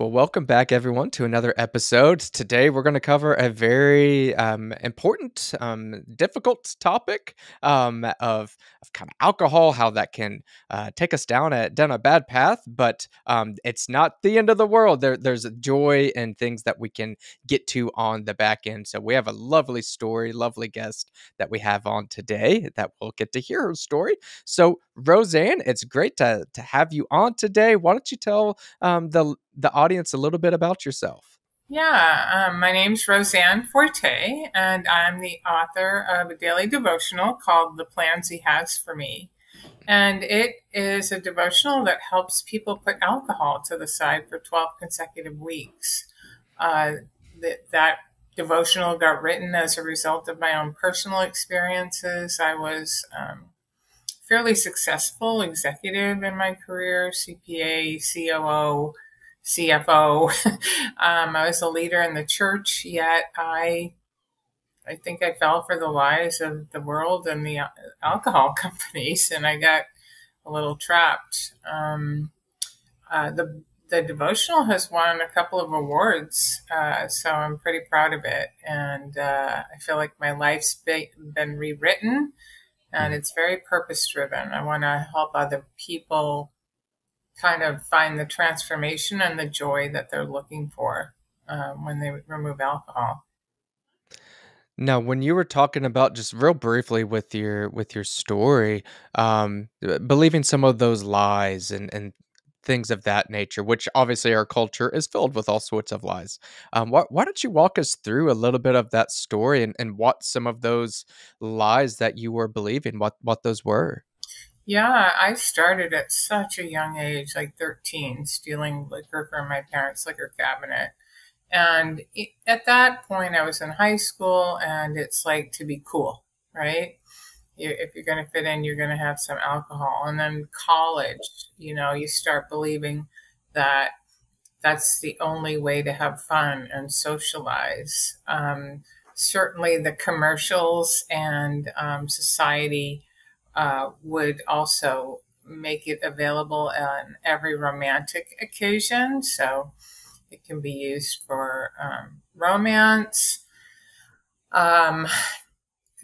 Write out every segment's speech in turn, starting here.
Well, welcome back, everyone, to another episode. Today, we're going to cover a very important, difficult topic of kind of alcohol, how that can take us down a bad path. But it's not the end of the world. There's joy and things that we can get to on the back end. So we have a lovely story, lovely guest that we have on today that we'll get to hear her story. So, Roseanne, it's great to have you on today. Why don't you tell the audience a little bit about yourself? Yeah, my name's Rose Ann Forte, and I'm the author of a daily devotional called The Plans He Has for Me. And it is a devotional that helps people put alcohol to the side for 12 consecutive weeks. Uh, that devotional got written as a result of my own personal experiences. I was fairly successful executive in my career, CPA, COO, CFO. I was a leader in the church, yet I think I fell for the lies of the world and the alcohol companies, and I got a little trapped. The devotional has won a couple of awards, so I'm pretty proud of it, and I feel like my life's been rewritten, and Mhm. it's very purpose driven. I want to help other people kind of find the transformation and the joy that they're looking for when they remove alcohol. Now, when you were talking about just real briefly with your story, believing some of those lies and things of that nature, which obviously our culture is filled with all sorts of lies. Why don't you walk us through a little bit of that story and what some of those lies that you were believing, what those were? Yeah, I started at such a young age, like 13, stealing liquor from my parents' liquor cabinet. And at that point, I was in high school, and it's like to be cool, right? If you're going to fit in, you're going to have some alcohol. And then college, you start believing that that's the only way to have fun and socialize. Certainly, the commercials and society would also make it available on every romantic occasion. So it can be used for romance, um,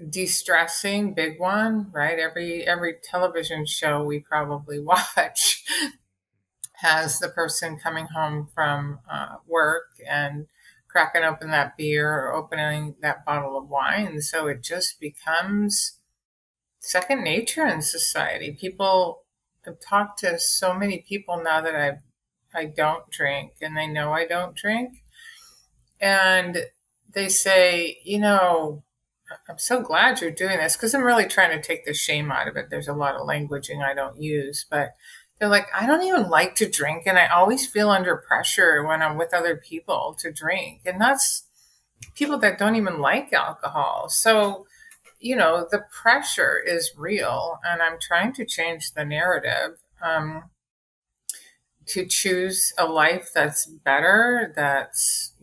de-stressing, big one, right? Every television show we probably watch has the person coming home from work and cracking open that beer or opening that bottle of wine. So it just becomes second nature in society. People I've talked to so many people now that I don't drink, and they know I don't drink, and they say, I'm so glad you're doing this because I'm really trying to take the shame out of it. There's a lot of languaging I don't use, but they're like, I don't even like to drink, and I always feel under pressure when I'm with other people to drink, and that's people that don't even like alcohol. So the pressure is real, and I'm trying to change the narrative to choose a life that's better, that's,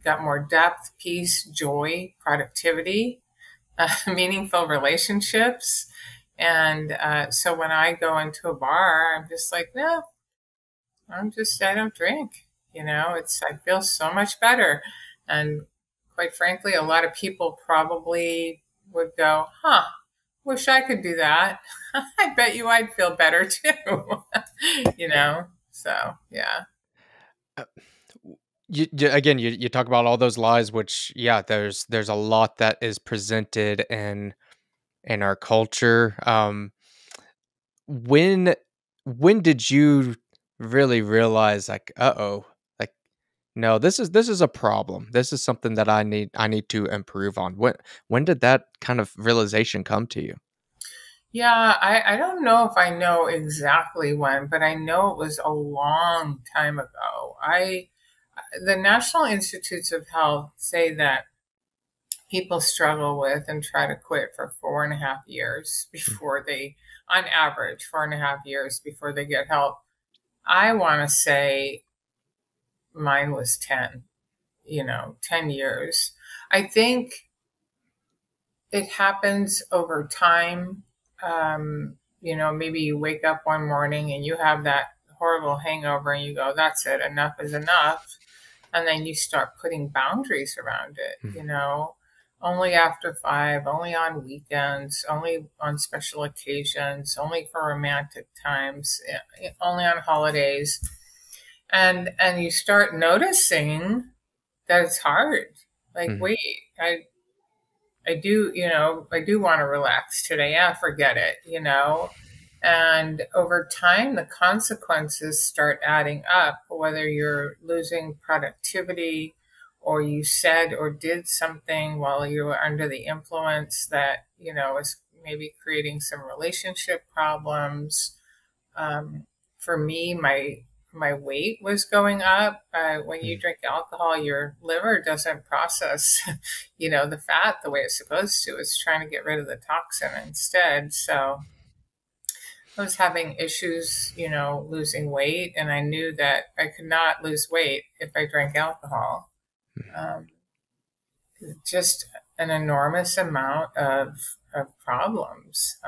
got more depth, peace, joy, productivity, meaningful relationships. And so when I go into a bar, I'm just like, no, I don't drink. I feel so much better. And quite frankly, a lot of people probably would go, huh, wish I could do that. I bet you I'd feel better too. So yeah. Uh, again, you talk about all those lies, which yeah, there's a lot that is presented in our culture. When when did you really realize like, "Uh-oh, like, no, this is a problem. This is something that I need to improve on." When did that kind of realization come to you? Yeah, I don't know if I know exactly when, but I know it was a long time ago. The National Institutes of Health say that people struggle with and try to quit for 4.5 years Mm. before they, on average, 4.5 years before they get help. I want to say mine was 10, 10 years. I think it happens over time. Maybe you wake up one morning and you have that horrible hangover and you go, that's it, enough is enough. And then you start putting boundaries around it, mm, you know, only after 5, only on weekends, only on special occasions, only for romantic times, only on holidays. And you start noticing that it's hard. Like, mm, wait, I do, you know, I do want to relax today. Yeah, forget it, you know. And over time, the consequences start adding up, whether you're losing productivity or you said or did something while you were under the influence that, you know, is maybe creating some relationship problems. Um, for me, my weight was going up. When you mm, drink alcohol, your liver doesn't process, you know, the fat the way it's supposed to. It's trying to get rid of the toxin instead. So I was having issues, you know, losing weight, and I knew that I could not lose weight if I drank alcohol. Um, just an enormous amount of problems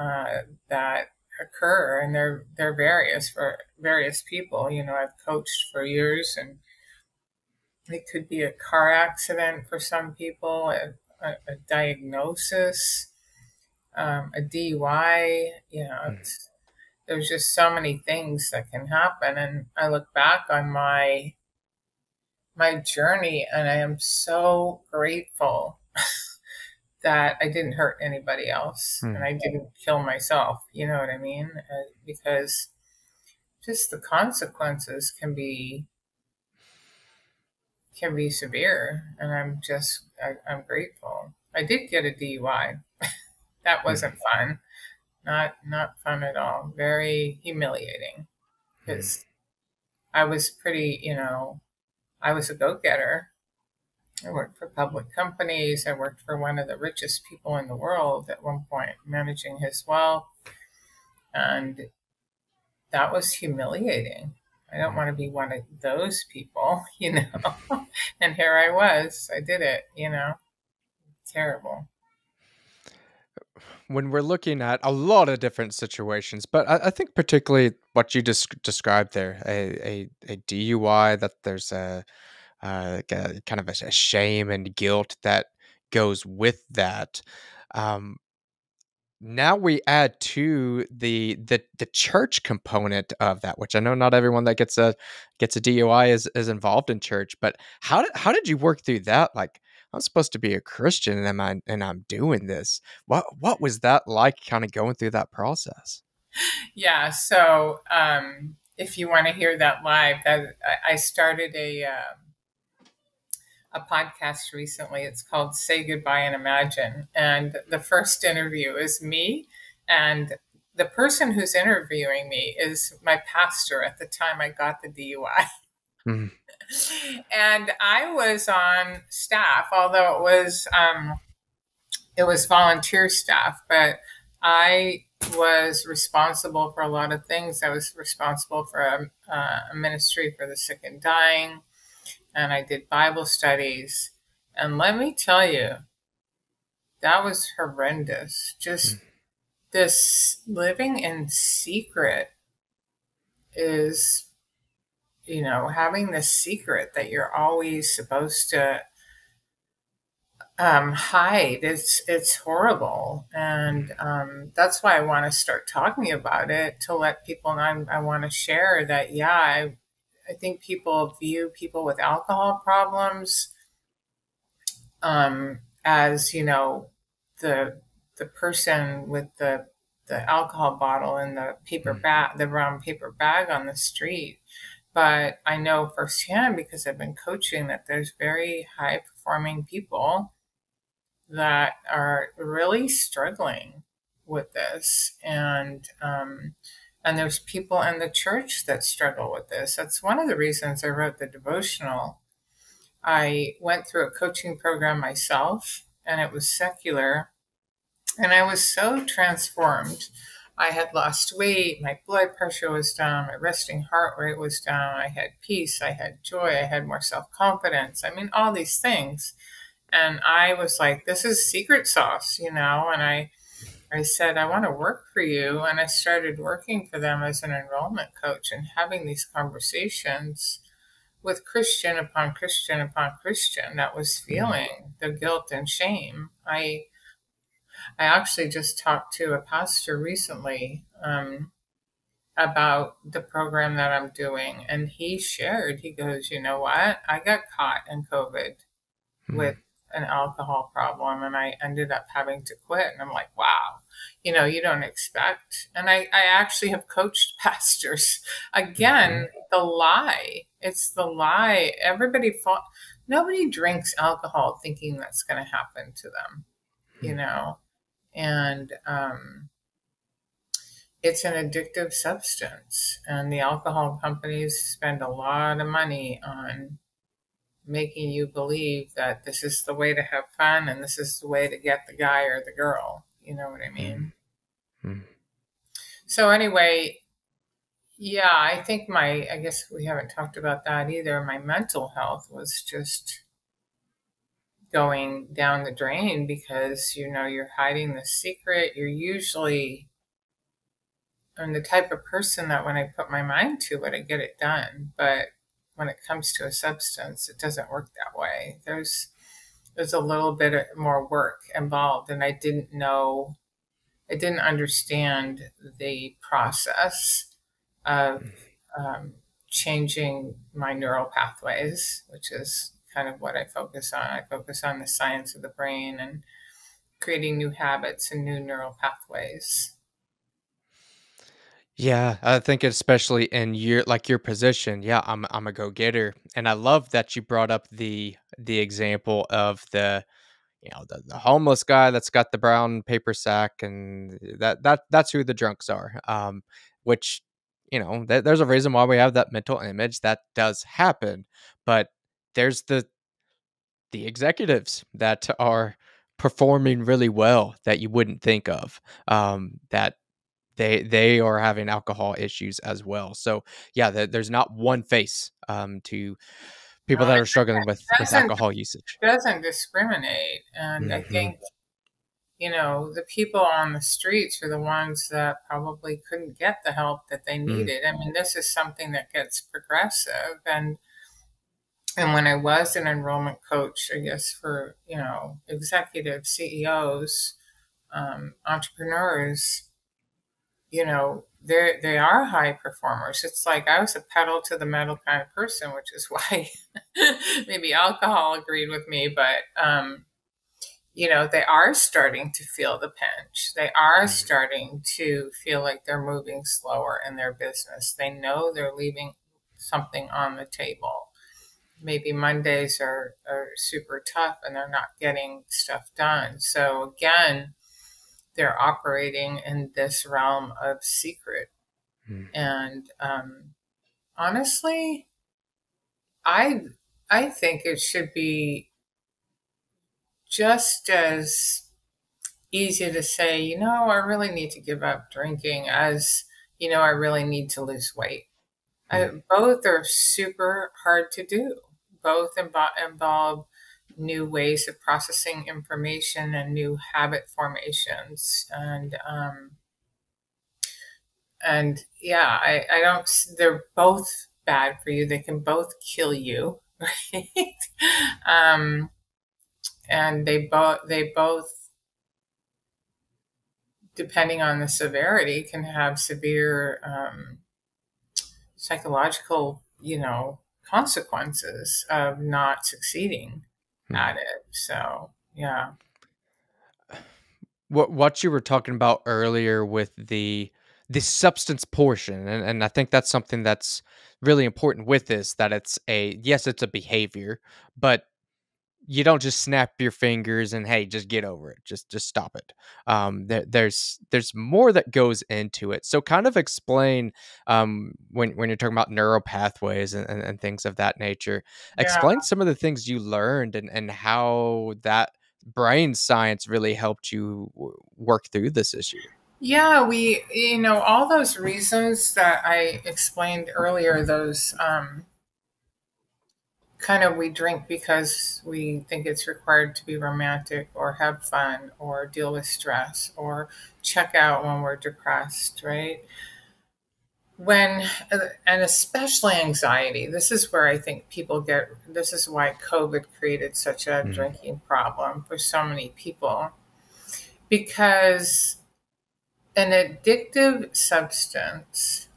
that occur, and they're various for various people. You know, I've coached for years, and it could be a car accident for some people, a diagnosis, a DUI. You know, mm, there's just so many things that can happen, and I look back on my journey, and I am so grateful that I didn't hurt anybody else and mm, I didn't kill myself. You know what I mean? Because just the consequences can be severe, and I'm grateful. I did get a DUI. That wasn't mm, fun. Not fun at all. Very humiliating mm, because I was pretty, you know, I was a go-getter. I worked for public companies. I worked for one of the richest people in the world at one point, managing his wealth. And that was humiliating. I don't mm. want to be one of those people, you know. And here I was. I did it, you know. Terrible. When we're looking at a lot of different situations, but I think particularly what you just described there, a DUI, that there's like a kind of a shame and guilt that goes with that. Um, Now we add to the church component of that, which I know not everyone that gets a DUI is involved in church, but how did you work through that? Like, I'm supposed to be a Christian and I'm doing this. What was that like, kind of going through that process? Yeah. So if you want to hear that live, that I started a podcast recently. It's called Say Goodbye and Imagine. And the first interview is me. And the person who's interviewing me is my pastor at the time I got the DUI. Mm, And I was on staff, although it was volunteer staff, but I was responsible for a lot of things. I was responsible for a ministry for the sick and dying, and I did Bible studies. And let me tell you, that was horrendous. mm, Just this living in secret is, you know, having this secret that you're always supposed to hide. It's horrible, and that's why I want to start talking about it to let people know. I want to share that. Yeah, I think people view people with alcohol problems as, you know, the the person with the alcohol bottle and the paper mm, bag, the brown paper bag on the street. But I know firsthand because I've been coaching that there's very high performing people that are really struggling with this, and there's people in the church that struggle with this. That's one of the reasons I wrote the devotional. I went through a coaching program myself, and it was secular, and I was so transformed. I had lost weight, my blood pressure was down, my resting heart rate was down, I had peace, I had joy, I had more self confidence. I mean, all these things. And I was like, this is secret sauce, you know. And I said, I want to work for you. And I started working for them as an enrollment coach and having these conversations with Christian upon Christian upon Christian that was Mm, feeling the guilt and shame. I actually just talked to a pastor recently about the program that I'm doing, and he shared, he goes, you know what? I got caught in COVID with mm, an alcohol problem, and I ended up having to quit. And I'm like, wow, you don't expect. And I actually have coached pastors. mhm, Again, the lie. It's the lie. Nobody drinks alcohol thinking that's going to happen to them, you mm, know? And it's an addictive substance. And the alcohol companies spend a lot of money on making you believe that this is the way to have fun and this is the way to get the guy or the girl. You know what I mm, mean? mm. So, anyway, yeah, I guess we haven't talked about that either. My mental health was just going down the drain because, you're hiding the secret. I'm the type of person that when I put my mind to it, I get it done. But when it comes to a substance, it doesn't work that way. There's a little bit more work involved, and I didn't understand the process of um, changing my neural pathways, which is kind of what I focus on. I focus on the science of the brain and creating new habits and new neural pathways. Yeah, I think especially in your position. Yeah, I'm a go-getter, and I love that you brought up the example of the homeless guy that's got the brown paper sack, and that's who the drunks are. Which there's a reason why we have that mental image that does happen, but there's the executives that are performing really well that you wouldn't think of. That they are having alcohol issues as well. So yeah, there's not one face to people No, that it are struggling with doesn't alcohol usage. doesn't discriminate, and I Hmm. think the people on the streets are the ones that probably couldn't get the help that they Mm, needed. I mean, this is something that gets progressive, and when I was an enrollment coach, I guess for executive CEOs, entrepreneurs, they are high performers. It's like I was a pedal to the metal kind of person, which is why maybe alcohol agreed with me, but they are starting to feel the pinch. They are mm, starting to feel like they're moving slower in their business. They know they're leaving something on the table. Maybe Mondays are super tough and they're not getting stuff done. So again, they're operating in this realm of secret. mm, And honestly, I I think it should be just as easy to say, I really need to give up drinking as, I really need to lose weight. mm, Both are super hard to do. Both involve new ways of processing information and new habit formations. And yeah, I don't, they're both bad for you. They can both kill you, right? um, and they both, depending on the severity, can have severe psychological, consequences of not succeeding mm. at it. So, yeah. What you were talking about earlier with the substance portion, and I think that's something that's really important with this, that it's a yes, it's a behavior, but you don't just snap your fingers and hey, just get over it. Just stop it. There's more that goes into it. So kind of explain when you're talking about neural pathways and things of that nature. Yeah. Explain some of the things you learned and how that brain science really helped you work through this issue. Yeah, all those reasons that I explained earlier, kind of we drink because we think it's required to be romantic or have fun or deal with stress or check out when we're depressed, right? When, and especially anxiety, this is where I think people get, this is why COVID created such a Mm. drinking problem for so many people, because an addictive substance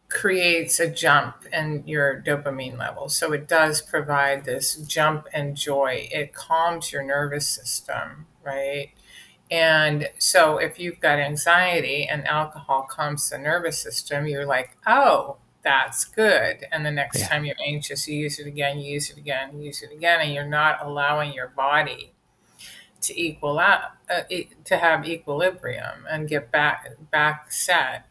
creates a jump in your dopamine level. So it does provide this jump and joy. It calms your nervous system, right? And so if you've got anxiety and alcohol calms the nervous system, you're like, oh, that's good. And the next Yeah. time you're anxious, you use it again, you use it again, you use it again, and you're not allowing your body to equal out, to have equilibrium and get back set.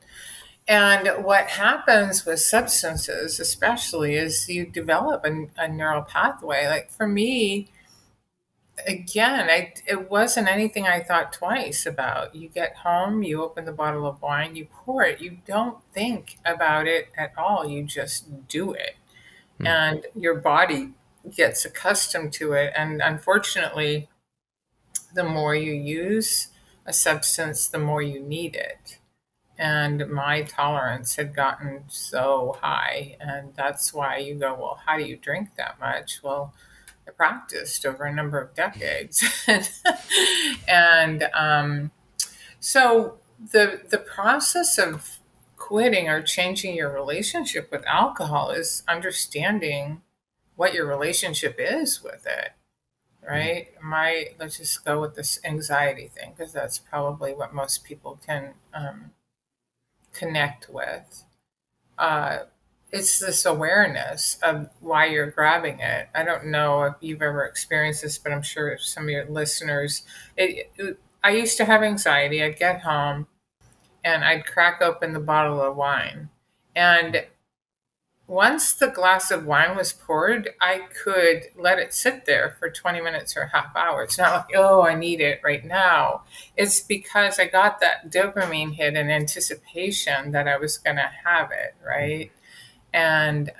And what happens with substances, especially, is you develop a neural pathway. Like for me, again, it wasn't anything I thought twice about. You get home, you open the bottle of wine, you pour it. You don't think about it at all. You just do it. Mm. And your body gets accustomed to it. And unfortunately, the more you use a substance, the more you need it. And my tolerance had gotten so high. And that's why you go, well, how do you drink that much? Well, I practiced over a number of decades. and so the process of quitting or changing your relationship with alcohol is understanding what your relationship is with it, Mm. right? My Let's just go with this anxiety thing because that's probably what most people can connect with. Uh, it's this awareness of why you're grabbing it. I don't know if you've ever experienced this, but I'm sure some of your listeners. I used to have anxiety. I'd get home and I'd crack open the bottle of wine, and once the glass of wine was poured, I could let it sit there for 20 minutes or a half hour. It's not like, oh, I need it right now. It's because I got that dopamine hit in anticipation that I was going to have it, Mm. right? And,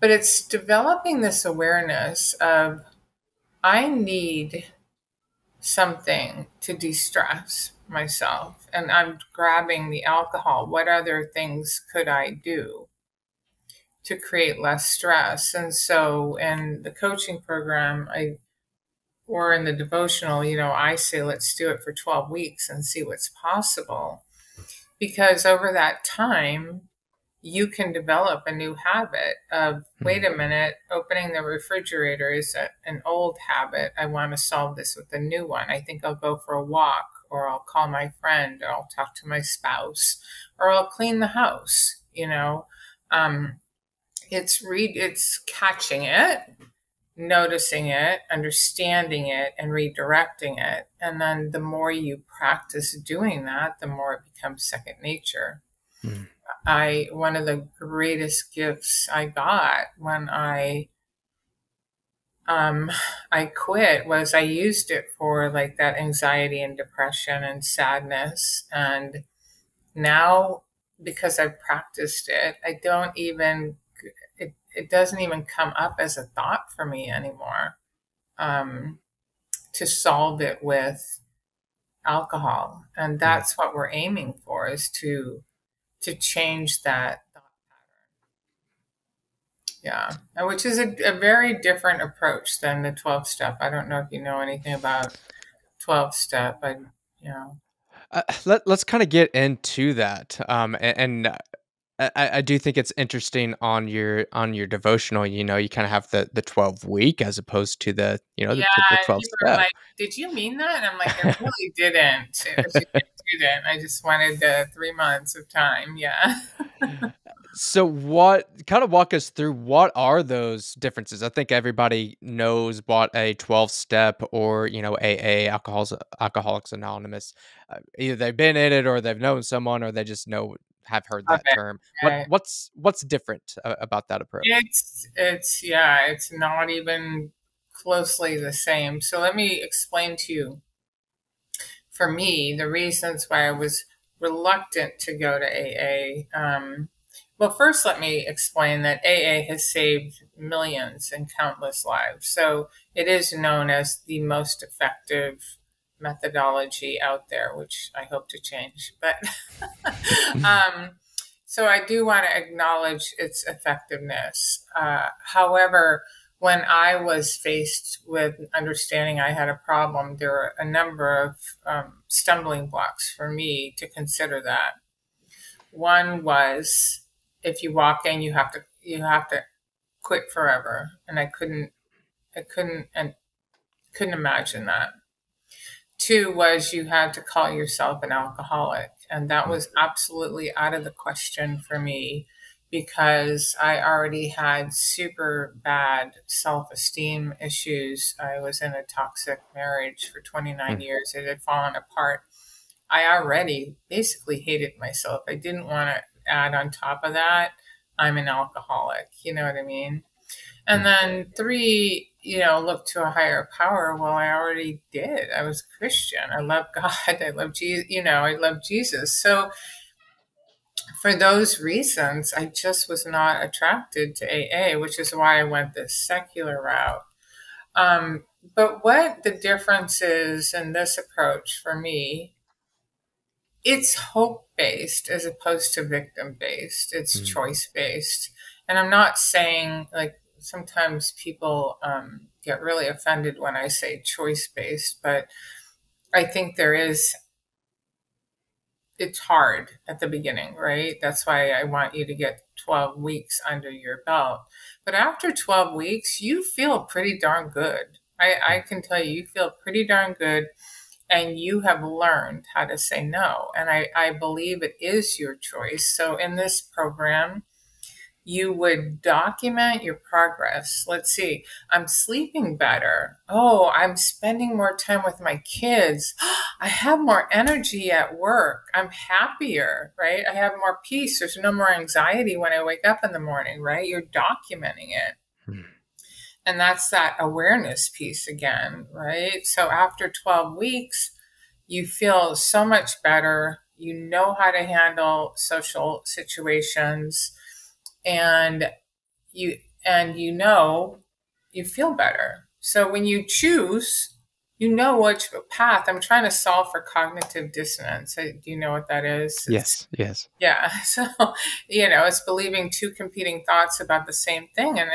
but it's developing this awareness of, I need something to de stress myself, and I'm grabbing the alcohol. What other things could I do to create less stress? And so in the coaching program, or in the devotional, I say, let's do it for 12 weeks and see what's possible. Because over that time, you can develop a new habit of, wait Mm. a minute, opening the refrigerator is an old habit. I want to solve this with a new one. I think I'll go for a walk, or I'll call my friend, or I'll talk to my spouse, or I'll clean the house. Um, it's catching it, noticing it, understanding it, and redirecting it. And then the more you practice doing that, the more it becomes second nature. Mm. One of the greatest gifts I got when um I quit was I used it for like that anxiety and depression and sadness. And now, because I've practiced it, I don't even it doesn't even come up as a thought for me anymore, um, to solve it with alcohol. And Mm. that's what we're aiming for, is to change that thought pattern. Yeah. Which is a very different approach than the 12 step. I don't know if you know anything about 12 step. You know, Let's kind of get into that. I do think it's interesting on your devotional. You kind of have the 12 week as opposed to the yeah, typical 12 people are step. like, did you mean that? And I'm like, I really didn't. I didn't. I just wanted the 3 months of time. Yeah. So what kind of walk us through what are those differences? I think everybody knows what a 12 step or, AA, Alcoholics Anonymous. Either they've been in it or they've known someone or they just have heard Love that term. it. What's different about that approach? It's not even closely the same. So let me explain to you, for me, the reasons why I was reluctant to go to AA. Well, first, let me explain that AA has saved millions and countless lives. So it is known as the most effective methodology out there, which I hope to change. But um, so I do want to acknowledge its effectiveness. However, when I was faced with understanding I had a problem, there were a number of stumbling blocks for me to consider that. One was if you walk in, you have to quit forever, and I couldn't imagine that. Two was you had to call yourself an alcoholic, and that was absolutely out of the question for me because I already had super bad self-esteem issues. I was in a toxic marriage for 29 years. It had fallen apart. I already basically hated myself. I didn't want to add on top of that, I'm an alcoholic. You know what I mean? And then three, look to a higher power. Well, I already did. I was Christian. I love God. I love Jesus. I love Jesus. So for those reasons, I just was not attracted to AA, which is why I went this secular route. But what the difference is in this approach for me, it's hope based as opposed to victim based. It's choice based. And I'm not saying like sometimes people get really offended when I say choice based, but I think it's hard at the beginning, right? That's why I want you to get 12 weeks under your belt. But after 12 weeks, you feel pretty darn good. I can tell you feel pretty darn good, and you have learned how to say no. And I believe it is your choice. So in this program, you would document your progress. Let's see, I'm sleeping better. Oh, I'm spending more time with my kids. I have more energy at work. I'm happier, right? I have more peace. There's no more anxiety when I wake up in the morning, right? You're documenting it. And that's that awareness piece again, right? So after 12 weeks, you feel so much better. You know how to handle social situations, and you you feel better. So when you choose, you know which path. I'm trying to solve for cognitive dissonance. Do you know what that is? Yes, yes. Yeah. So, it's believing two competing thoughts about the same thing. And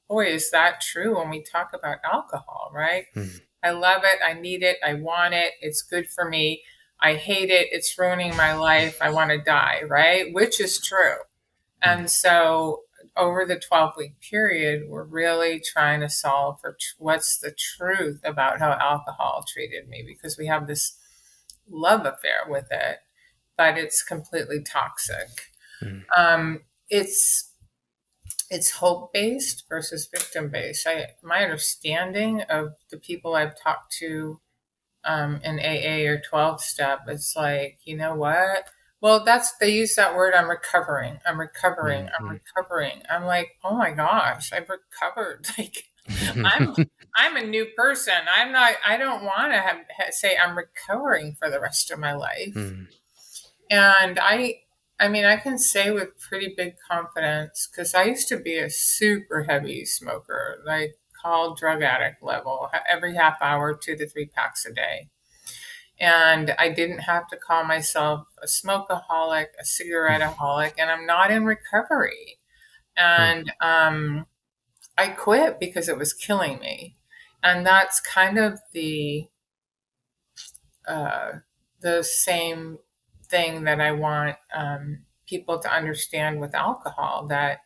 boy, is that true when we talk about alcohol, right? I love it. I need it. I want it. It's good for me. I hate it. It's ruining my life. I want to die, right? Which is true. And so over the 12-week period, we're really trying to solve for what's the truth about how alcohol treated me, because we have this love affair with it, but it's completely toxic. It's hope-based versus victim-based. My understanding of the people I've talked to in AA or 12-step, it's like, you know what? Well, they use that word, I'm recovering. I'm recovering. I'm recovering. I'm like, oh my gosh, I've recovered. Like, I'm a new person. I don't want to say I'm recovering for the rest of my life. And I can say with pretty big confidence, because I used to be a super heavy smoker, like called drug addict level, every half hour, 2 to 3 packs a day. And I didn't have to call myself a smokeaholic, a cigaretteaholic, and I'm not in recovery. And I quit because it was killing me. And that's kind of the same thing that I want people to understand with alcohol, that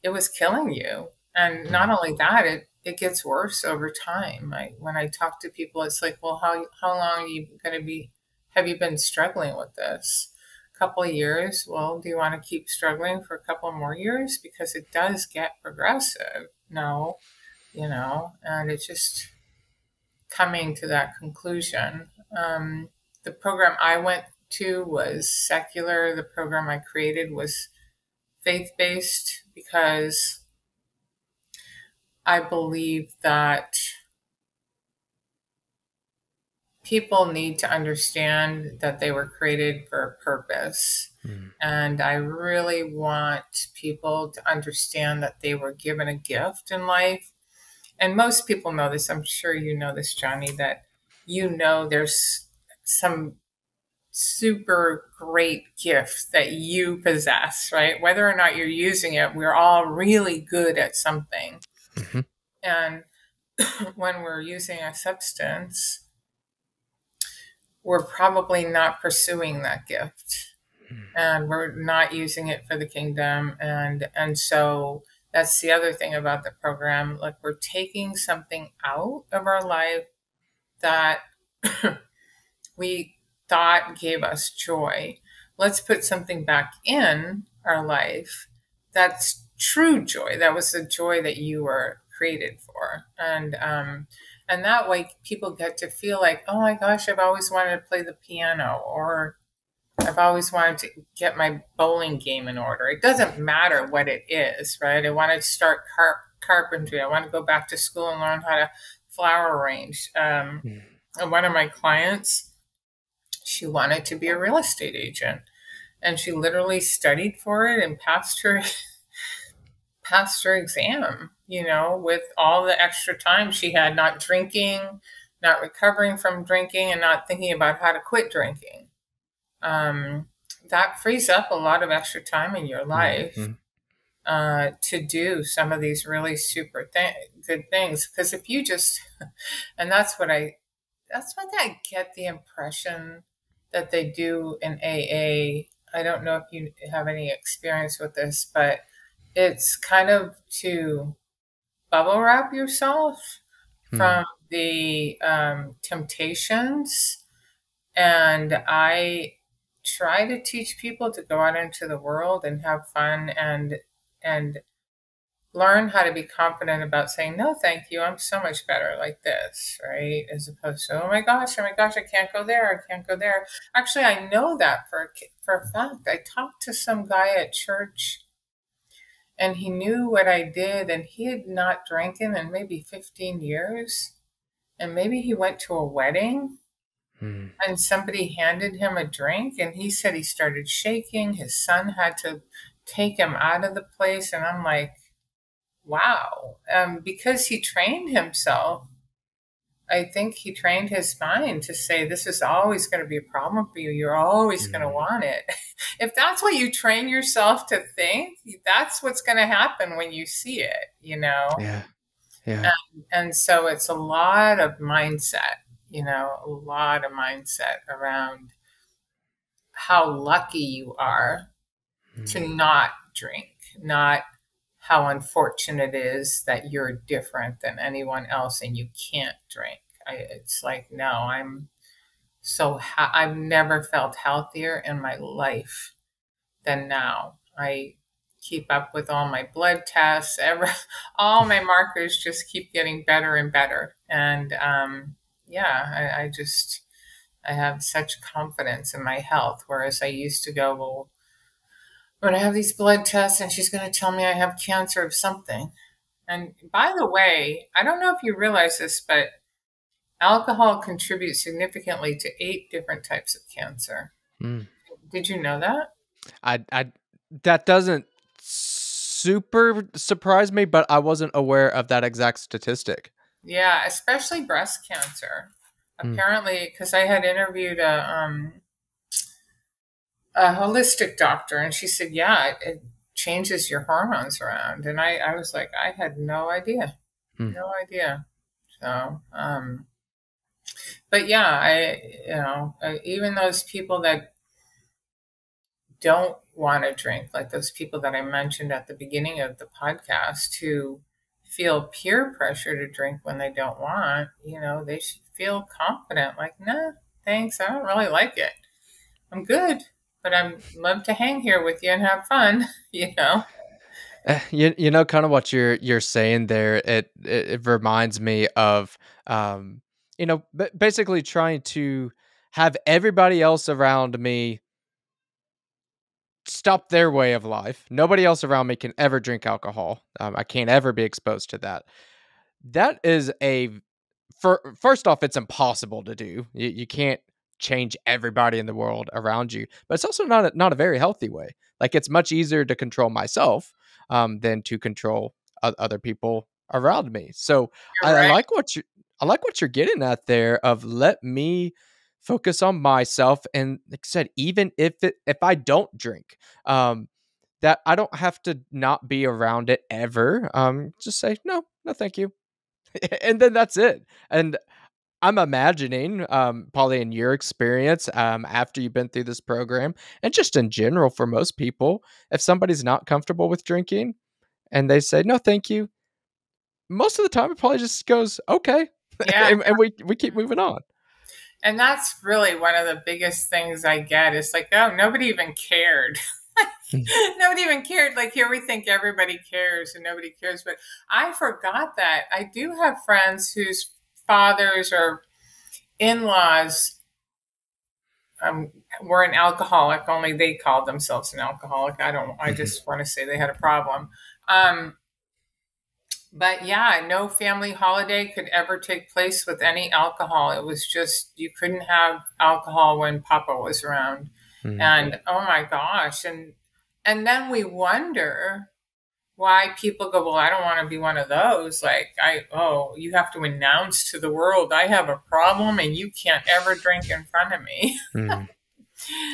it was killing you. And not only that, it gets worse over time. When I talk to people, it's like, well, how long are you going to have you been struggling with this? A couple of years. Well, do you want to keep struggling for a couple more years? Because it does get progressive. No, and it's just coming to that conclusion. The program I went to was secular. The program I created was faith-based because I believe that people need to understand that they were created for a purpose. Mm. And I really want people to understand that they were given a gift in life. And most people know this. I'm sure you know this, Johnny, that there's some super great gift that you possess, right? Whether or not you're using it, we're all really good at something. Mhm. And when we're using a substance, we're probably not pursuing that gift, and we're not using it for the kingdom. And so that's the other thing about the program. Like, we're taking something out of our life that we thought gave us joy. Let's put something back in our life that's true joy. That was the joy that you were created for. And that way people get to feel like, oh my gosh, I've always wanted to play the piano, or I've always wanted to get my bowling game in order. It doesn't matter what it is, right? I want to start carpentry. I want to go back to school and learn how to flower arrange. Mm. And one of my clients, she wanted to be a real estate agent, and she literally studied for it and passed her exam, with all the extra time she had, not drinking, not recovering from drinking, and not thinking about how to quit drinking. um, that frees up a lot of extra time in your life Mhm. to do some of these really super good things. Because if you just, and that's what I get the impression that they do in AA. I don't know if you have any experience with this, but it's kind of to bubble wrap yourself Mm. from the temptations. And I try to teach people to go out into the world and have fun, and learn how to be confident about saying no thank you, I'm so much better like this, right? As opposed to, oh my gosh, I can't go there, I can't go there. Actually, I know that for a fact. I talked to some guy at church, and he knew what I did, and he had not drinking in maybe 15 years, and maybe he went to a wedding Mm. and somebody handed him a drink, and he said he started shaking. His son had to take him out of the place. And I'm like, wow. Because he trained himself, I think he trained his mind to say, this is always going to be a problem for you. You're always going to Mm. want it. If that's what you train yourself to think, that's what's going to happen when you see it. Yeah. Yeah. And so it's a lot of mindset, a lot of mindset around how lucky you are to Mm. not drink, not how unfortunate it is that you're different than anyone else and you can't drink. It's like, no, I've never felt healthier in my life than now. I keep up with all my blood tests. All my markers just keep getting better and better. And yeah, I have such confidence in my health. Whereas I used to go, well, when I have these blood tests and she's going to tell me I have cancer of something. And by the way, I don't know if you realize this, but alcohol contributes significantly to 8 different types of cancer. Mm. Did you know that? I that doesn't super surprise me, but I wasn't aware of that exact statistic. Yeah, especially breast cancer. Mm. Apparently, because I had interviewed a holistic doctor, and she said, yeah, it changes your hormones around. And I was like, I had no idea. Mm. No idea. So, but yeah, even those people that don't want to drink, like those people that I mentioned at the beginning of the podcast, who feel peer pressure to drink when they don't want, they should feel confident, like, nah, thanks, I don't really like it. I'm good, but I'm love to hang here with you and have fun, You know, kind of what you're saying there. It reminds me of, um, basically trying to have everybody else around me stop their way of life. Nobody else around me can ever drink alcohol. I can't ever be exposed to that. That is a first off, it's impossible to do. You can't change everybody in the world around you, but it's also not a very healthy way. Like, it's much easier to control myself than to control other people around me. So You're I right. like I like what you're getting at there. Of let me focus on myself, and like I said, even if I don't drink, that I don't have to not be around it ever. Just say no, no, thank you, and then that's it. And I'm imagining, probably in your experience, after you've been through this program, and just in general for most people, if somebody's not comfortable with drinking and they say no, thank you, most of the time it probably just goes okay, Yeah. and we keep moving on. And that's really one of the biggest things I get is like, oh, nobody even cared. Mm, Nobody even cared. Like here we think everybody cares and nobody cares. But I forgot that. I do have friends whose fathers or in-laws um, were an alcoholic, only they called themselves an alcoholic. I mhm, just want to say they had a problem. Um, but yeah, no family holiday could ever take place with any alcohol. It was just, you couldn't have alcohol when Papa was around. mhm, And oh my gosh. And then we wonder why people go, well, I don't want to be one of those. Like, you have to announce to the world, I have a problem and you can't ever drink in front of me. mm,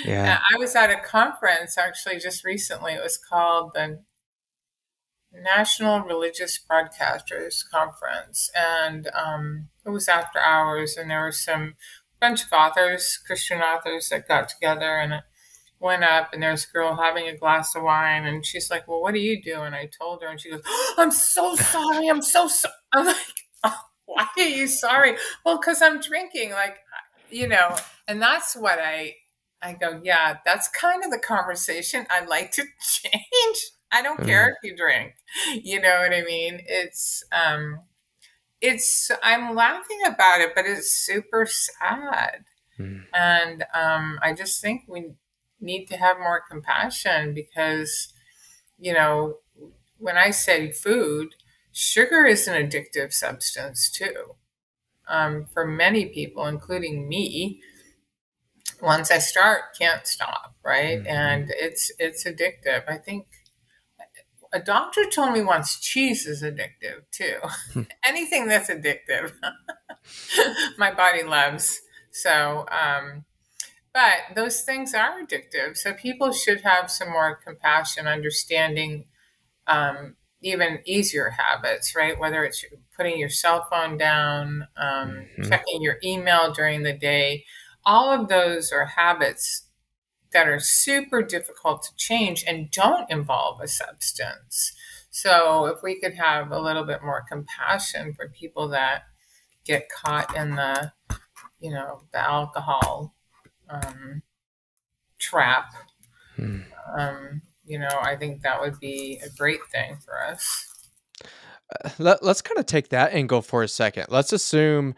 yeah. I was at a conference actually just recently. It was called the National Religious Broadcasters Conference, and it was after hours, and there were some bunch of authors, Christian authors, that got together, and it went up, and there's a girl having a glass of wine, and she's like, "Well, what do you do?" And I told her, and she goes, oh, "I'm so sorry. I'm so sorry." I'm like, oh, "Why are you sorry?" Well, because I'm drinking, like, you know, and that's what I go, yeah, that's kind of the conversation I'd like to change. I don't care Mm, if you drink. You know what I mean? It's I'm laughing about it, but it's super sad. mm, And I just think we need to have more compassion because, you know, when I say food, sugar is an addictive substance too. For many people, including me, once I start, can't stop, right? mhm, And it's addictive. I think a doctor told me once cheese is addictive too. Anything that's addictive, my body loves. So, but those things are addictive. So people should have some more compassion, understanding even easier habits, right? Whether it's putting your cell phone down, mhm, checking your email during the day, all of those are habits that are super difficult to change and don't involve a substance. So if we could have a little bit more compassion for people that get caught in the alcohol um, trap, mm. I think that would be a great thing for us. Let's kind of take that angle for a second. Let's assume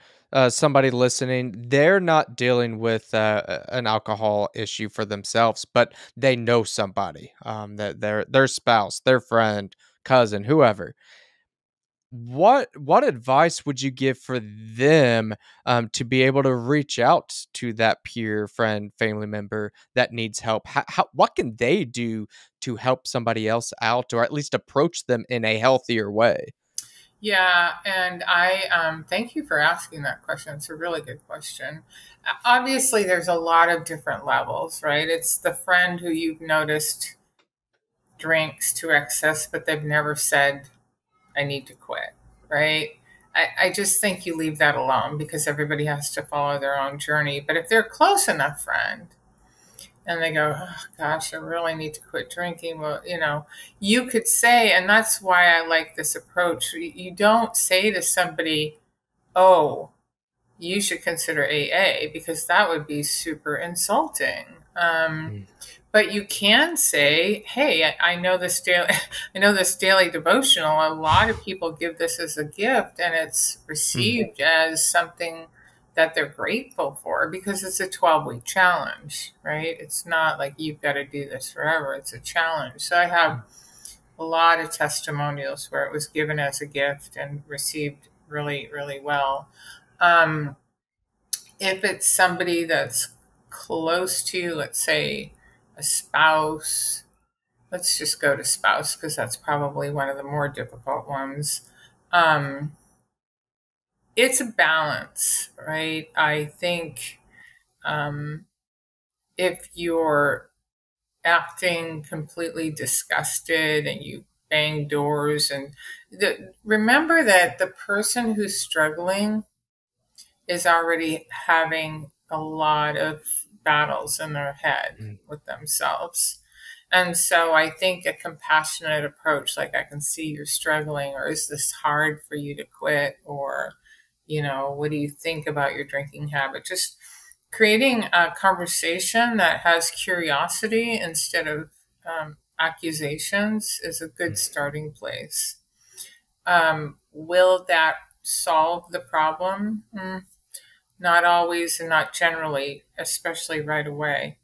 somebody listening, they're not dealing with an alcohol issue for themselves, but they know somebody, that their spouse, their friend, cousin, whoever. What advice would you give for them, to be able to reach out to that peer, friend, family member that needs help? What can they do to help somebody else out, or at least approach them in a healthier way? Yeah, and I thank you for asking that question. It's a really good question. Obviously, there's a lot of different levels, right? It's the friend who you've noticed drinks to excess, but they've never said, I need to quit, right? I just think you leave that alone because everybody has to follow their own journey. But if they're a close enough friend and they go, oh gosh, I really need to quit drinking, well, you could say, and that's why I like this approach. You don't say to somebody, oh, you should consider AA because that would be super insulting. Mm, But you can say, "Hey, I know this daily, I know this daily devotional. A lot of people give this as a gift, and it's mm, received as something that they're grateful for because it's a 12-week challenge, right? It's not like you've got to do this forever. It's a challenge." So I have a lot of testimonials where it was given as a gift and received really, really well. Um, if it's somebody that's close to you, let's say a spouse, let's just go to spouse because that's probably one of the more difficult ones. Um, it's a balance, right? I think um, if you're acting completely disgusted and you bang doors and remember that the person who's struggling is already having a lot of battles in their head Mm, with themselves. And so I think a compassionate approach, like I can see you're struggling, or is this hard for you to quit? Or, what do you think about your drinking habit? Just creating a conversation that has curiosity instead of accusations is a good mm, starting place. Will that solve the problem? Not always and not generally, especially right away.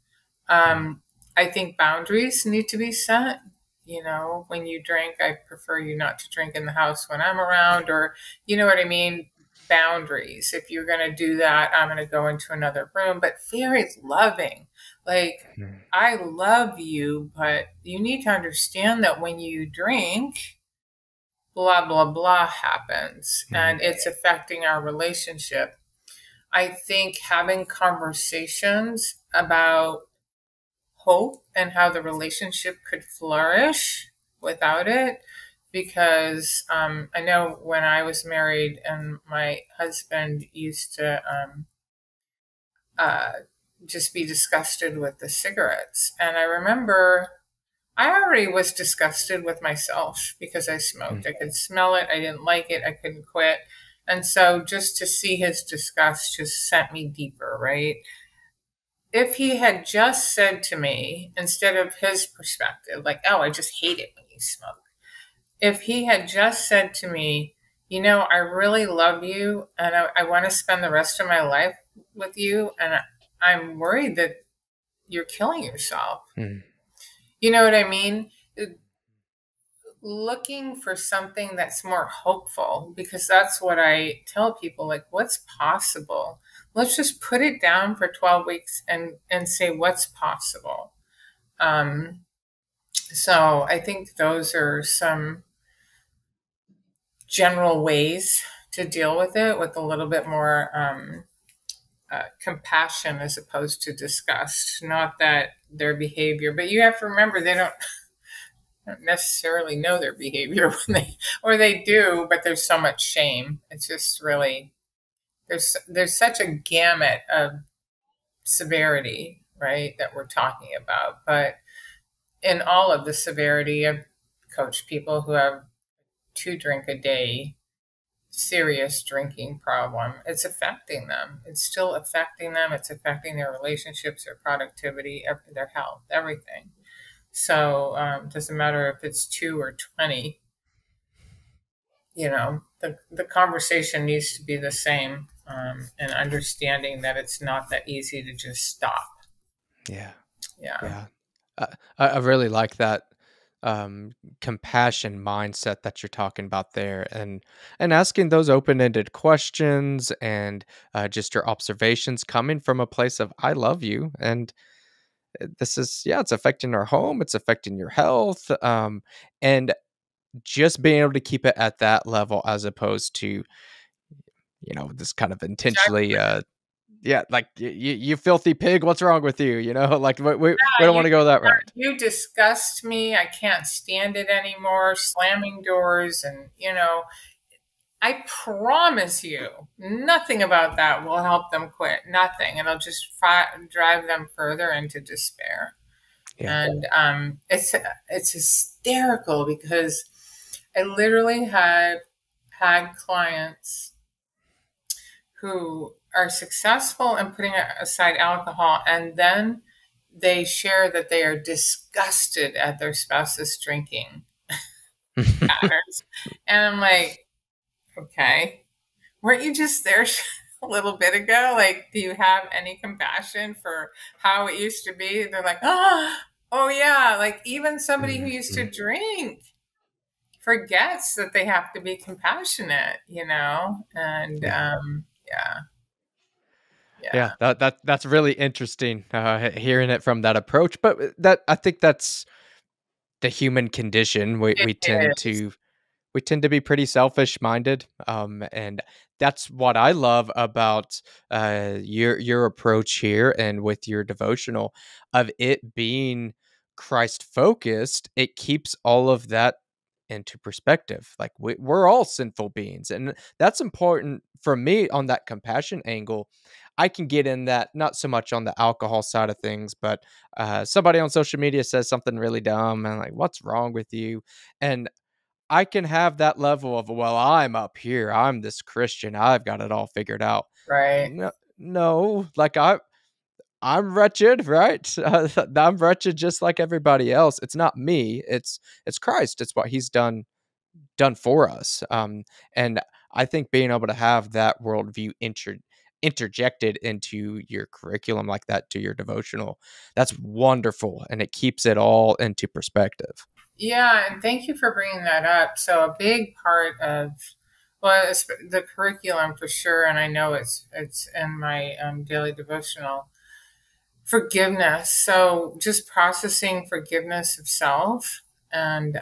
mm, I think boundaries need to be set. When you drink, I prefer you not to drink in the house when I'm around, or you know what I mean? Boundaries. If you're going to do that, I'm going to go into another room, but very loving. Like, mm, I love you, but you need to understand that when you drink, blah, blah, blah happens mm, and it's affecting our relationship. I think having conversations about hope and how the relationship could flourish without it. Because I know when I was married and my husband used to uh, just be disgusted with the cigarettes. And I remember I already was disgusted with myself because I smoked. mm, I could smell it. I didn't like it. I couldn't quit. And so just to see his disgust just sent me deeper, right? If he had just said to me, instead of his perspective, like, oh, I just hate it when you smoke. If he had just said to me, I really love you and I want to spend the rest of my life with you. And I'm worried that you're killing yourself. mm. You know what I mean? Looking for something that's more hopeful, because that's what I tell people, like, what's possible? Let's just put it down for 12 weeks and say what's possible. Um, so I think those are some general ways to deal with it with a little bit more compassion as opposed to disgust. Not that their behavior, but you have to remember they don't necessarily know their behavior when or they do, but there's so much shame. It's just really there's such a gamut of severity, right, that we're talking about. But in all of the severity, I've coached people who have 2 drink a day serious drinking problem. It's affecting them. It's still affecting them. It's affecting their relationships, their productivity, their health, everything. So it doesn't matter if it's 2 or 20. The conversation needs to be the same, and understanding that it's not that easy to just stop. Yeah. Yeah. Yeah. I really like that um, compassion mindset that you're talking about there, and asking those open-ended questions, and just your observations coming from a place of I love you, and this is, yeah, it's affecting our home, it's affecting your health, and just being able to keep it at that level as opposed to, this kind of intentionally yeah, like, you filthy pig, what's wrong with you? Like, we don't You want to go that route. you disgust me. I can't stand it anymore. Slamming doors and I promise you, nothing about that will help them quit. Nothing. It'll just drive them further into despair. Yeah. And it's hysterical because I literally had clients who are successful in putting aside alcohol, and then they share that they are disgusted at their spouse's drinking patterns. And I'm like, okay, weren't you just there a little bit ago? Like, do you have any compassion for how it used to be? They're like, oh yeah. Like, even somebody who used to Mhm. drink forgets that they have to be compassionate, and Yeah. Yeah. Yeah, Yeah. that's really interesting, hearing it from that approach, but, that I think that's the human condition. It is. We tend to be pretty selfish minded, and that's what I love about your approach here, and with your devotional of it being Christ focused. It keeps all of that into perspective. Like, we're all sinful beings, and that's important for me on that compassion angle. I can get in that, not so much on the alcohol side of things, but somebody on social media says something really dumb, and like, what's wrong with you? And I can have that level of, well, I'm up here. I'm this Christian. I've got it all figured out. Right. No, no, like I'm wretched, right? I'm wretched just like everybody else. It's not me. It's Christ. It's what He's done for us. And I think being able to have that worldview interjected into your curriculum like that, to your devotional, that's wonderful, and it keeps it all into perspective. Yeah, and thank you for bringing that up. So a big part of, well, it's the curriculum for sure, and I know it's in my daily devotional, forgiveness. So just processing forgiveness of self, and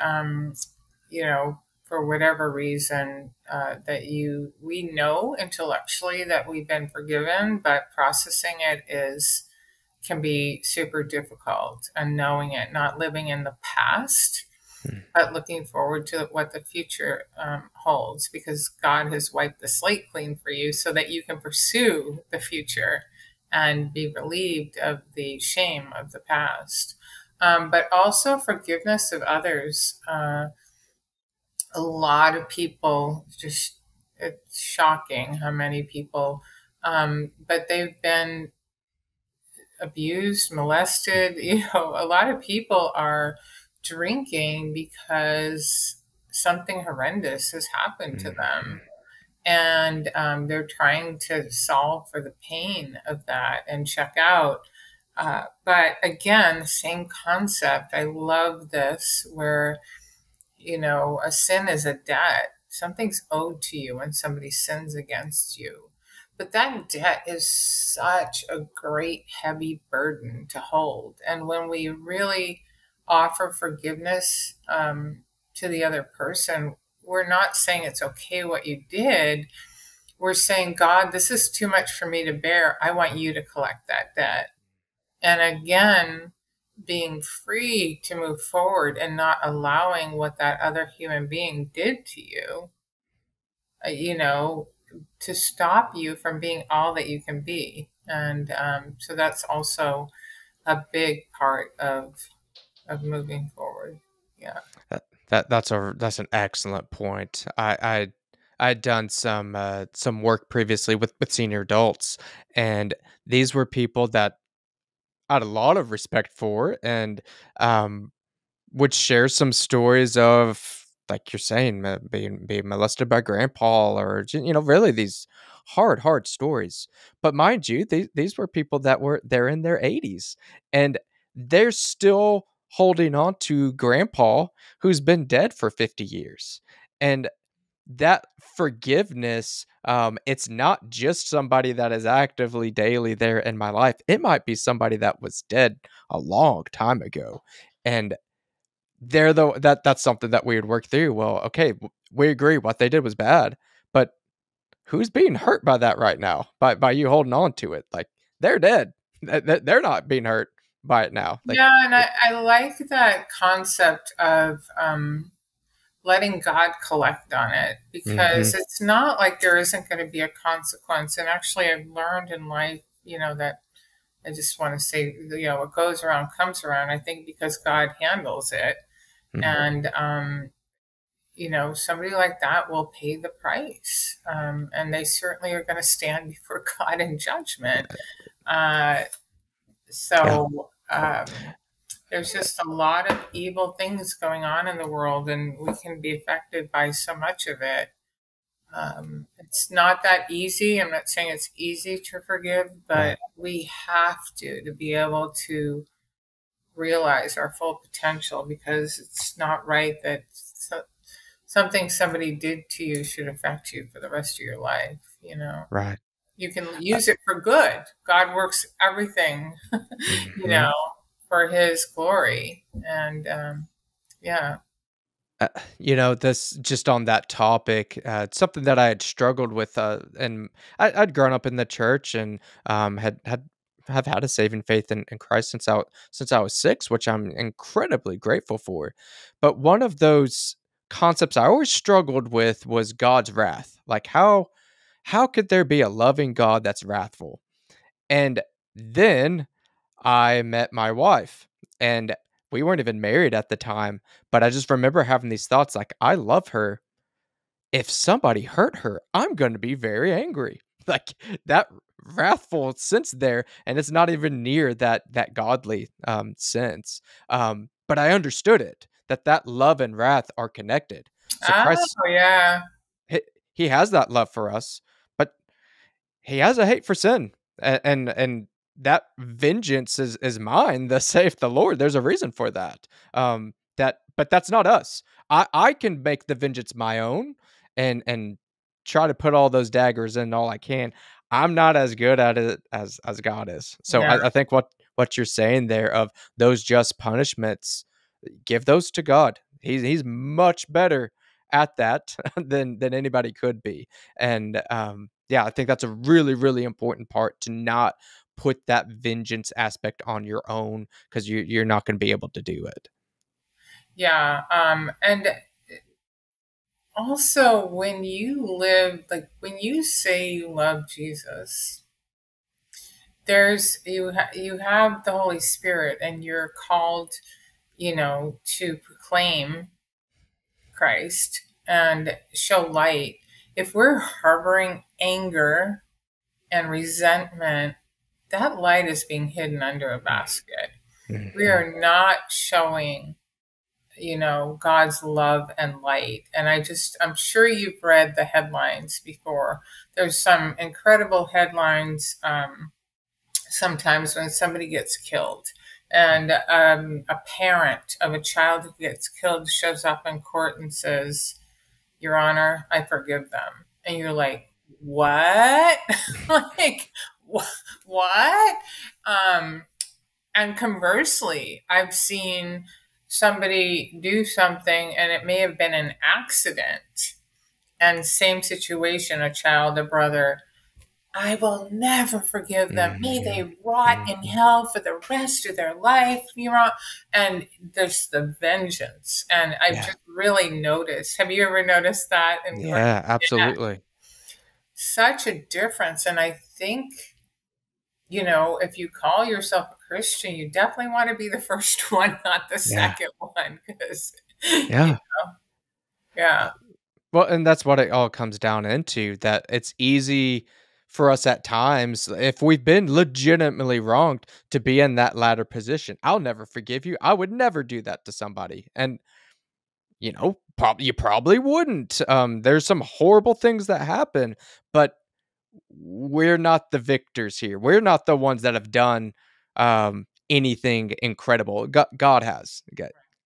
for whatever reason that we know intellectually that we've been forgiven, but processing it is can be super difficult, and knowing it, not living in the past, Mm, but looking forward to what the future holds, because God has wiped the slate clean for you so that you can pursue the future and be relieved of the shame of the past. But also forgiveness of others. A lot of people, just, it's shocking how many people, but they've been abused, molested. A lot of people are drinking because something horrendous has happened to mhm. them. And they're trying to solve for the pain of that and check out. But again, same concept. I love this, where a sin is a debt. Something's owed to you when somebody sins against you. But that debt is such a great, heavy burden to hold. And when we really offer forgiveness to the other person, we're not saying it's okay what you did. We're saying, God, this is too much for me to bear. I want you to collect that debt. And again, being free to move forward and not allowing what that other human being did to you, uh, you know, to stop you from being all that you can be. And so that's also a big part of moving forward. Yeah. That's an excellent point. I'd done some work previously with senior adults, and these were people that I had a lot of respect for, and um, would share some stories of, like you're saying, being molested by grandpa, or really these hard stories. But mind you, these were people that they're in their 80s, and they're still holding on to grandpa who's been dead for 50 years. And that forgiveness, it's not just somebody that is actively daily there in my life. It might be somebody that was dead a long time ago. And there, though, that's something that we would work through. Well, okay, we agree what they did was bad, but who's being hurt by that right now? By you holding on to it, like, they're dead. They're not being hurt by it now. Like, Yeah, and it, I like that concept of letting God collect on it, hmm because it's not like there isn't going to be a consequence. And actually, I've learned in life, that I just want to say, what goes around comes around. I think because God handles it, hmm and somebody like that will pay the price, and they certainly are going to stand before God in judgment. Uh, yeah, so there's just a lot of evil things going on in the world, and we can be affected by so much of it. It's not that easy. I'm not saying it's easy to forgive, right. but we have to be able to realize our full potential, because it's not right that something somebody did to you should affect you for the rest of your life. Right. You can use it for good. God works everything, you Mhm. know, for His glory. And yeah. Uh, this just on that topic, it's something that I had struggled with, and I'd grown up in the church and have had a saving faith in Christ since I was 6, which I'm incredibly grateful for. But one of those concepts I always struggled with was God's wrath. Like how could there be a loving God that's wrathful? And then I met my wife, and we weren't even married at the time, but I just remember having these thoughts like, "I love her. If somebody hurt her, I'm gonna be very angry." Like, that wrathful sense there, and it's not even near that godly, sense, but I understood it, that love and wrath are connected. So Oh, Christ, yeah. he he has that love for us, but he has a hate for sin, and that vengeance is mine, thus saith the Lord. There's a reason for that. But that's not us. I can make the vengeance my own and try to put all those daggers in all I can. I'm not as good at it as God is. So Yeah. I think what you're saying there of those just punishments, give those to God. He's much better at that than anybody could be. And yeah, I think that's a really, really important part to not put that vengeance aspect on your own because you're not going to be able to do it. Yeah. And also, when you live, like when you say you love Jesus, you have the Holy Spirit, and you're called, to proclaim Christ and show light. If we're harboring anger and resentment, that light is being hidden under a basket. We Mhm. are not showing, God's love and light. And I'm sure you've read the headlines before. There's some incredible headlines, sometimes when somebody gets killed. And a parent of a child who gets killed shows up in court and says, "Your Honor, I forgive them." And you're like, "What?" Like, what? Um, and conversely, I've seen somebody do something and it may have been an accident. And same situation, a child, a brother, "I will never forgive them. May Mhm. they rot in Mhm. hell for the rest of their life." And there's the vengeance. And I've Yeah. just really noticed. Have you ever noticed that in court? Yeah, Yeah, absolutely. such a difference. And I think, if you call yourself a Christian, you definitely want to be the first one, not the Yeah. second one. Because, Yeah. yeah, Well, and that's what it all comes down into, that it's easy for us at times, if we've been legitimately wronged, to be in that latter position. I'll never forgive you. I would never do that to somebody. And you probably wouldn't. There's some horrible things that happen, but we're not the victors here. We're not the ones that have done anything incredible. God has.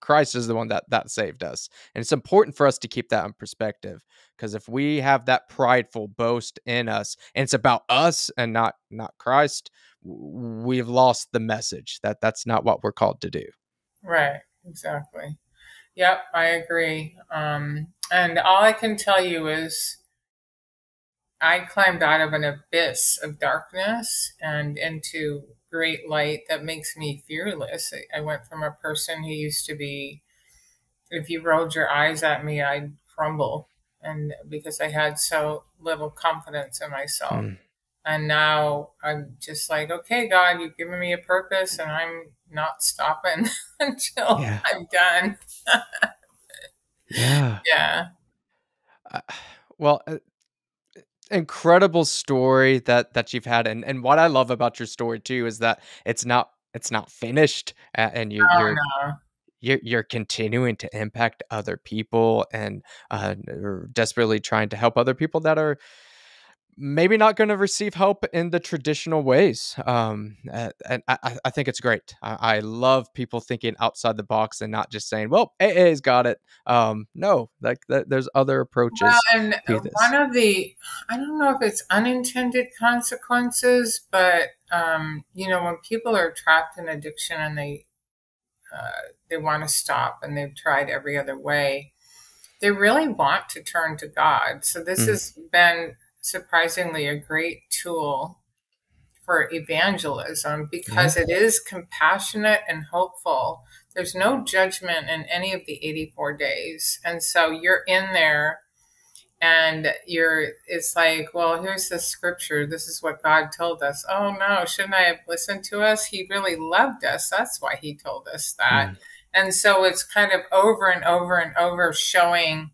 Christ is the one that saved us, and it's important for us to keep that in perspective. Because if we have that prideful boast in us, and it's about us and not Christ, we've lost the message. That's not what we're called to do. right, exactly. Yep, I agree. And all I can tell you is I climbed out of an abyss of darkness and into great light that makes me fearless. I went from a person who used to be, if you rolled your eyes at me, I'd crumble. And because I had so little confidence in myself. Mm, And now I'm just like, okay, God, you've given me a purpose and I'm not stopping until yeah, I'm done. yeah. Yeah. Uh, well, incredible story that you've had, and what I love about your story too is that it's not finished, and Oh, no. you're continuing to impact other people and are desperately trying to help other people that are maybe not going to receive help in the traditional ways. And I think it's great. I love people thinking outside the box and not just saying, well, AA's got it. No, like there's other Well, approaches and to one this. of the, I don't know if it's unintended consequences, but when people are trapped in addiction and they want to stop and they've tried every other way, they really want to turn to God. So this Mm, has been surprisingly a great tool for evangelism yeah. because it is compassionate and hopeful. There's no judgment in any of the 84 days. And so you're in there and it's like, well, here's the scripture. This is what God told us. Oh no, shouldn't I have listened to us? He really loved us. That's why he told us that. Mm, And so it's kind of over and over and over showing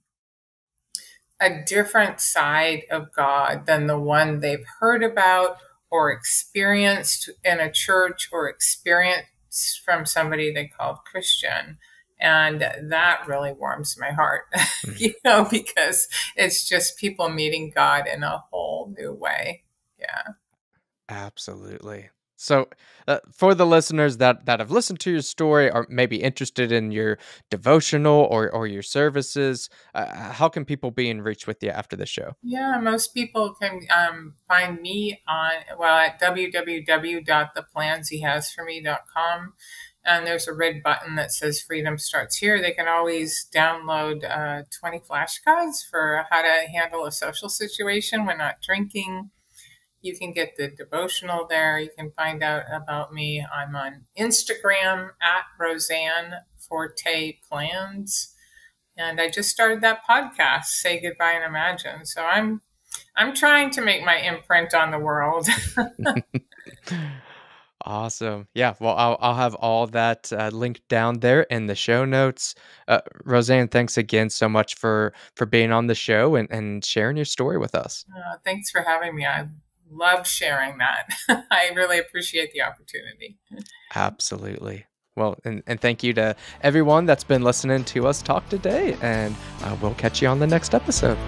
a different side of God than the one they've heard about or experienced in a church or experienced from somebody they called Christian. And that really warms my heart, mm. because it's just people meeting God in a whole new way. Yeah. Absolutely. So, for the listeners that have listened to your story or maybe interested in your devotional or your services, how can people be in reach with you after the show? Yeah, most people can find me at www.theplanshehasforme.com. And there's a red button that says Freedom Starts Here. They can always download 20 flashcards for how to handle a social situation when not drinking. You can get the devotional there. You can find out about me. I'm on Instagram at Roseanne Forte Plans. And I just started that podcast, Say Goodbye and Imagine. So I'm trying to make my imprint on the world. Awesome. Yeah. Well, I'll have all that linked down there in the show notes. Roseanne, thanks again so much for being on the show and sharing your story with us. Thanks for having me. I love sharing that. I really appreciate the opportunity. Absolutely. Well, and thank you to everyone that's been listening to us talk today, and we'll catch you on the next episode.